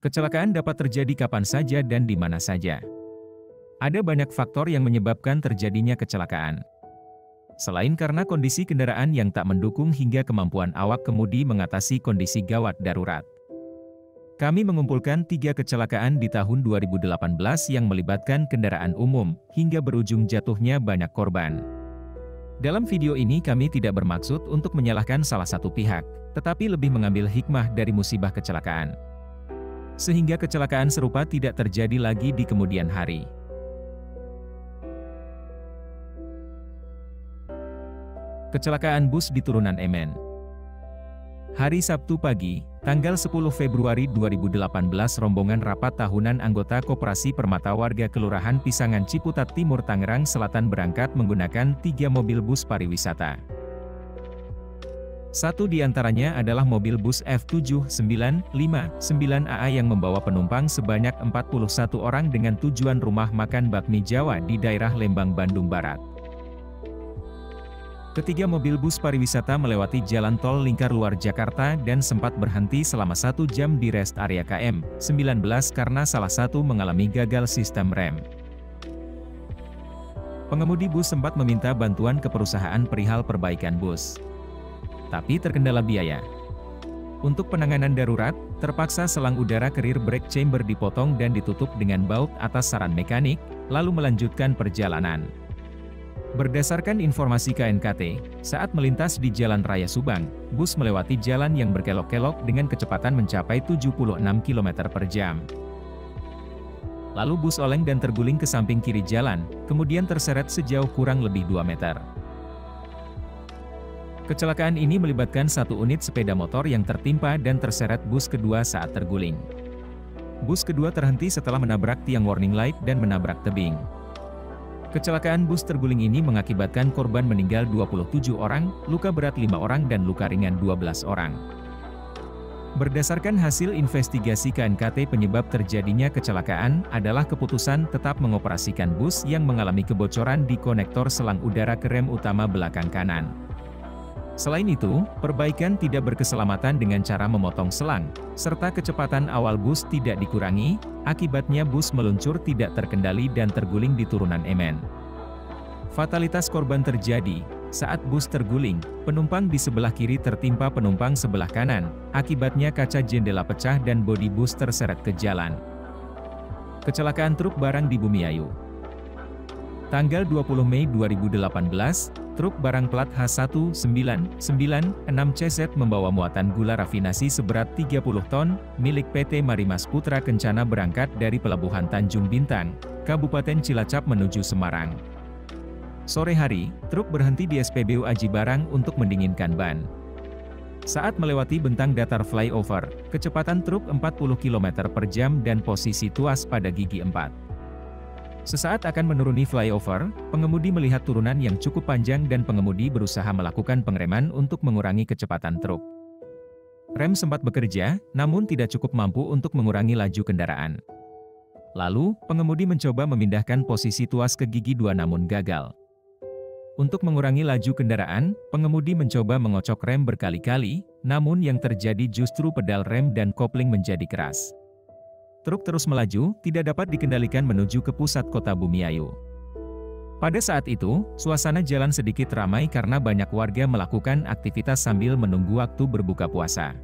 Kecelakaan dapat terjadi kapan saja dan di mana saja. Ada banyak faktor yang menyebabkan terjadinya kecelakaan. Selain karena kondisi kendaraan yang tak mendukung hingga kemampuan awak kemudi mengatasi kondisi gawat darurat. Kami mengumpulkan 3 kecelakaan di tahun 2018 yang melibatkan kendaraan umum, hingga berujung jatuhnya banyak korban. Dalam video ini kami tidak bermaksud untuk menyalahkan salah satu pihak, tetapi lebih mengambil hikmah dari musibah kecelakaan. Sehingga kecelakaan serupa tidak terjadi lagi di kemudian hari. Kecelakaan bus di turunan Emen. Hari Sabtu pagi, tanggal 10 Februari 2018 rombongan rapat tahunan anggota Koperasi Permata Warga Kelurahan Pisangan Ciputat Timur Tangerang Selatan berangkat menggunakan 3 mobil bus pariwisata. Satu di antaranya adalah mobil bus F7959AA yang membawa penumpang sebanyak 41 orang dengan tujuan rumah makan bakmi Jawa di daerah Lembang, Bandung Barat. Ketiga mobil bus pariwisata melewati jalan tol lingkar luar Jakarta dan sempat berhenti selama 1 jam di rest area KM 19 karena salah satu mengalami gagal sistem rem. Pengemudi bus sempat meminta bantuan ke perusahaan perihal perbaikan bus, tapi terkendala biaya. Untuk penanganan darurat, terpaksa selang udara ke rear brake chamber dipotong dan ditutup dengan baut atas saran mekanik, lalu melanjutkan perjalanan. Berdasarkan informasi KNKT, saat melintas di Jalan Raya Subang, bus melewati jalan yang berkelok-kelok dengan kecepatan mencapai 76 km per jam. Lalu bus oleng dan terguling ke samping kiri jalan, kemudian terseret sejauh kurang lebih 2 meter. Kecelakaan ini melibatkan 1 unit sepeda motor yang tertimpa dan terseret bus kedua saat terguling. Bus kedua terhenti setelah menabrak tiang warning light dan menabrak tebing. Kecelakaan bus terguling ini mengakibatkan korban meninggal 27 orang, luka berat 5 orang dan luka ringan 12 orang. Berdasarkan hasil investigasi KNKT, penyebab terjadinya kecelakaan adalah keputusan tetap mengoperasikan bus yang mengalami kebocoran di konektor selang udara ke rem utama belakang kanan. Selain itu, perbaikan tidak berkeselamatan dengan cara memotong selang, serta kecepatan awal bus tidak dikurangi, akibatnya bus meluncur tidak terkendali dan terguling di turunan Emen. Fatalitas korban terjadi saat bus terguling, penumpang di sebelah kiri tertimpa penumpang sebelah kanan, akibatnya kaca jendela pecah dan bodi bus terseret ke jalan. Kecelakaan truk barang di Bumiayu. Tanggal 20 Mei 2018, truk barang plat H1996CZ membawa muatan gula rafinasi seberat 30 ton, milik PT Marimas Putra Kencana berangkat dari Pelabuhan Tanjung Bintang, Kabupaten Cilacap menuju Semarang. Sore hari, truk berhenti di SPBU Aji Barang untuk mendinginkan ban. Saat melewati bentang datar flyover, kecepatan truk 40 km per jam dan posisi tuas pada gigi 4. Sesaat akan menuruni flyover, pengemudi melihat turunan yang cukup panjang dan pengemudi berusaha melakukan pengereman untuk mengurangi kecepatan truk. Rem sempat bekerja, namun tidak cukup mampu untuk mengurangi laju kendaraan. Lalu, pengemudi mencoba memindahkan posisi tuas ke gigi 2 namun gagal. Untuk mengurangi laju kendaraan, pengemudi mencoba mengocok rem berkali-kali, namun yang terjadi justru pedal rem dan kopling menjadi keras. Truk terus melaju, tidak dapat dikendalikan menuju ke pusat kota Bumiayu. Pada saat itu, suasana jalan sedikit ramai karena banyak warga melakukan aktivitas sambil menunggu waktu berbuka puasa.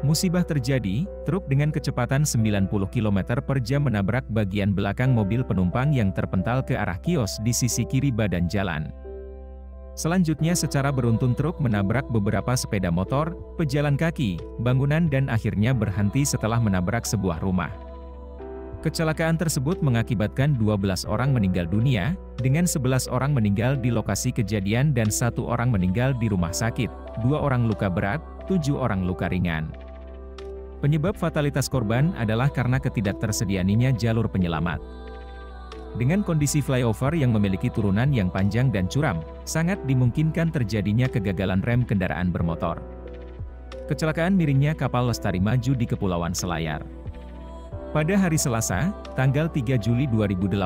Musibah terjadi, truk dengan kecepatan 90 km per jam menabrak bagian belakang mobil penumpang yang terpental ke arah kios di sisi kiri badan jalan. Selanjutnya secara beruntun truk menabrak beberapa sepeda motor, pejalan kaki, bangunan dan akhirnya berhenti setelah menabrak sebuah rumah. Kecelakaan tersebut mengakibatkan 12 orang meninggal dunia, dengan 11 orang meninggal di lokasi kejadian dan 1 orang meninggal di rumah sakit, 2 orang luka berat, 7 orang luka ringan. Penyebab fatalitas korban adalah karena ketidaktersediaannya jalur penyelamat. Dengan kondisi flyover yang memiliki turunan yang panjang dan curam, sangat dimungkinkan terjadinya kegagalan rem kendaraan bermotor. Kecelakaan miringnya kapal Lestari Maju di Kepulauan Selayar. Pada hari Selasa, tanggal 3 Juli 2018,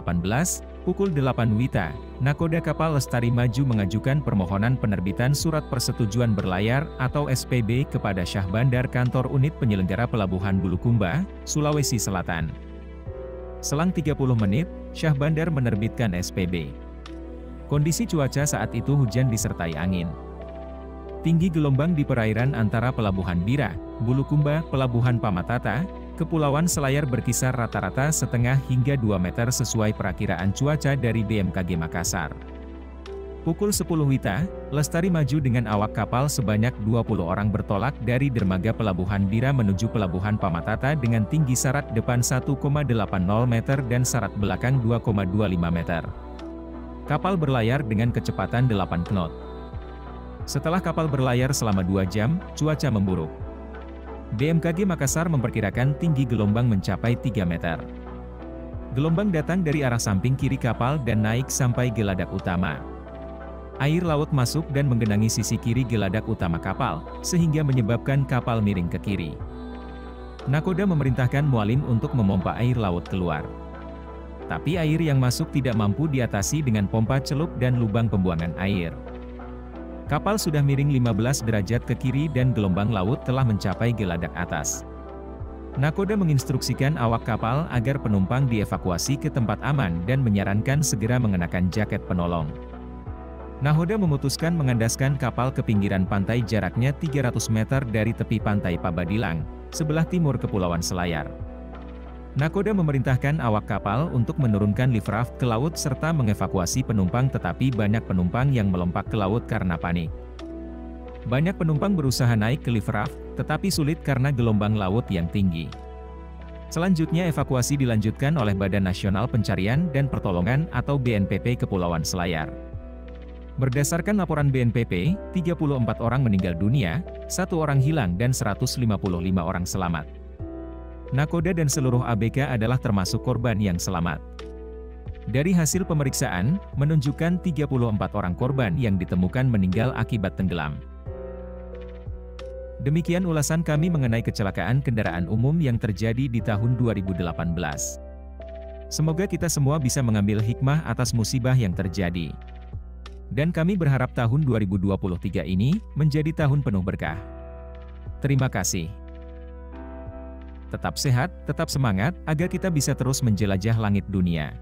Pukul 8 WITA, nakoda kapal Lestari Maju mengajukan permohonan penerbitan Surat Persetujuan Berlayar atau SPB kepada Syah Bandar Kantor Unit Penyelenggara Pelabuhan Bulukumba, Sulawesi Selatan. Selang 30 menit, Syah Bandar menerbitkan SPB. Kondisi cuaca saat itu hujan disertai angin. Tinggi gelombang di perairan antara Pelabuhan Bira, Bulukumba, Pelabuhan Pamatata, Kepulauan Selayar berkisar rata-rata setengah hingga 2 meter sesuai perakiraan cuaca dari BMKG Makassar. Pukul 10 WITA, Lestari Maju dengan awak kapal sebanyak 20 orang bertolak dari dermaga Pelabuhan Bira menuju Pelabuhan Pamatata dengan tinggi sarat depan 1,80 meter dan sarat belakang 2,25 meter. Kapal berlayar dengan kecepatan 8 knot. Setelah kapal berlayar selama 2 jam, cuaca memburuk. BMKG Makassar memperkirakan tinggi gelombang mencapai 3 meter. Gelombang datang dari arah samping kiri kapal dan naik sampai geladak utama. Air laut masuk dan menggenangi sisi kiri geladak utama kapal, sehingga menyebabkan kapal miring ke kiri. Nakoda memerintahkan mualim untuk memompa air laut keluar. Tapi air yang masuk tidak mampu diatasi dengan pompa celup dan lubang pembuangan air. Kapal sudah miring 15 derajat ke kiri dan gelombang laut telah mencapai geladak atas. Nakoda menginstruksikan awak kapal agar penumpang dievakuasi ke tempat aman dan menyarankan segera mengenakan jaket penolong. Nakoda memutuskan mengandaskan kapal ke pinggiran pantai jaraknya 300 meter dari tepi pantai Pabadilang, sebelah timur Kepulauan Selayar. Nakoda memerintahkan awak kapal untuk menurunkan lift raft ke laut serta mengevakuasi penumpang, tetapi banyak penumpang yang melompat ke laut karena panik. Banyak penumpang berusaha naik ke lift raft, tetapi sulit karena gelombang laut yang tinggi. Selanjutnya evakuasi dilanjutkan oleh Badan Nasional Pencarian dan Pertolongan atau BNPP Kepulauan Selayar. Berdasarkan laporan BNPP, 34 orang meninggal dunia, 1 orang hilang dan 155 orang selamat. Nakoda dan seluruh ABK adalah termasuk korban yang selamat. Dari hasil pemeriksaan, menunjukkan 34 orang korban yang ditemukan meninggal akibat tenggelam. Demikian ulasan kami mengenai kecelakaan kendaraan umum yang terjadi di tahun 2018. Semoga kita semua bisa mengambil hikmah atas musibah yang terjadi. Dan kami berharap tahun 2023 ini menjadi tahun penuh berkah. Terima kasih. Tetap sehat, tetap semangat, agar kita bisa terus menjelajah langit dunia.